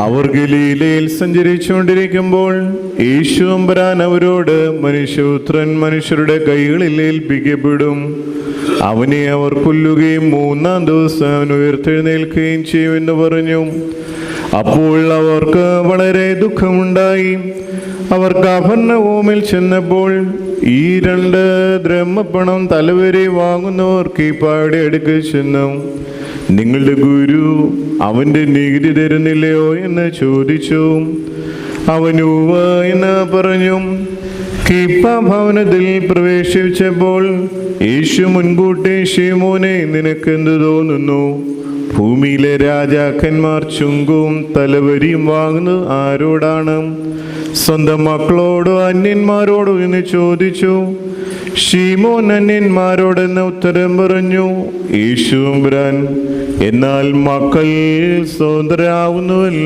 അവർ ഗലീലയിൽ സഞ്ചരിച്ചുകൊണ്ടിരിക്കുമ്പോൾ യേശുവമ്പുരാൻ അവരോട്, മനുഷ്യപുത്രൻ മനുഷ്യരുടെ കൈകളിൽ ഏൽപ്പിക്കപ്പെടും, അവനെ അവർ കൊല്ലുകയും 3-ാം ദിവസം അവൻ ഉയർത്തെഴുന്നേൽക്കുകയും ചെയ്യുമെന്ന് പറഞ്ഞു. അപ്പോൾ അവർക്ക് വളരെ ദുഃഖമുണ്ടായി. അവർ കഫർന്നഹൂമിൽ ചെന്നപ്പോൾ ഈ 2 ദ്രഹ്മപ്പണം തലവരെ വാങ്ങുന്നവർക്ക് ഈ പാടെ അടുക്കൽ ചെന്നു, നിങ്ങളുടെ ഗുരു അവന്റെ നികുതി തരുന്നില്ലയോ എന്ന് ചോദിച്ചു. അവൻ ഉവ്വ് എന്ന് പറഞ്ഞു. കിപ്പ ഭവനത്തിൽ പ്രവേശിച്ചപ്പോൾ യേശു മുൻകൂട്ടി, ശിമോനെ, നിനക്കെന്ത് തോന്നുന്നു? ഭൂമിയിലെ രാജാക്കന്മാർ ചുങ്കവും തലവരിയും വാങ്ങുന്നത് ആരോടാണ്? സ്വന്തം മക്കളോടോ അന്യന്മാരോടോ എന്ന് ചോദിച്ചു. ശിമോൻ അന്യന്മാരോടെന്ന് ഉത്തരം പറഞ്ഞു. യേശുവമ്പുരാൻ, എന്നാൽ മക്കൾ സ്വതന്ത്രരാകുന്നുവല്ലോ.